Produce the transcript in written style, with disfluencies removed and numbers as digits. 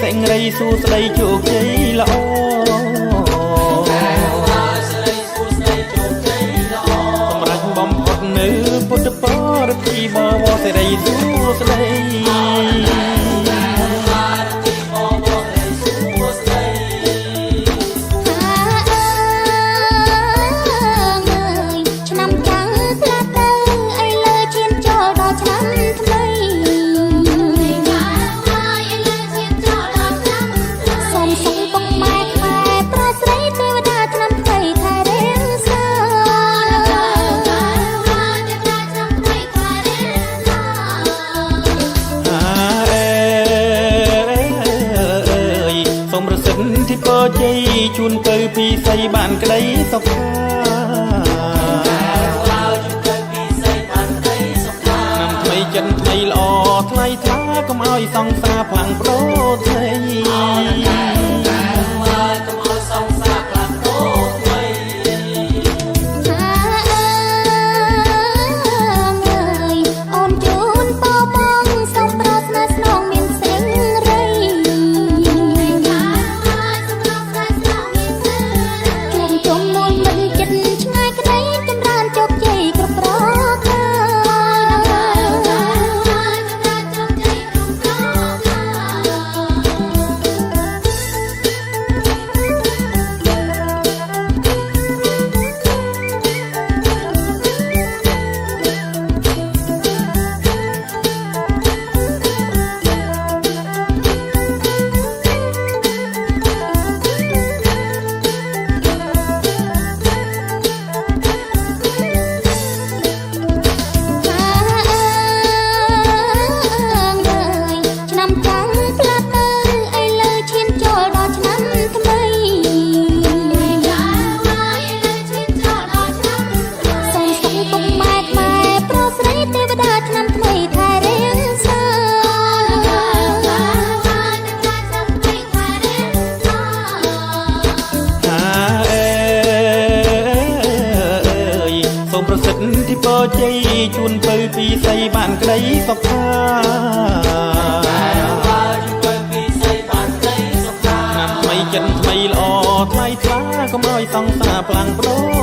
សេងរីសួស្ដីជោគជ័យល្អសម្រាប់បំផុតនៅពុទ្ធបរិទ្ធិបវរសេរីសួស្ដីที่ปอใจជួនទៅពីស័យបានក្តីសុខាnămថ្មីចិនថ្មីល្អថ្លៃថ្លាកុំឲ្យសង្សារផ្លាំងប្រូថ្មីប្រសិទ្ធที่ปอใจជួនទៅពីស័យបានក្តីសុខាnămថ្មីចិនថ្មីល្អថ្លៃថ្លាកុំឲ្យសង្សារផ្លាំងប្រូ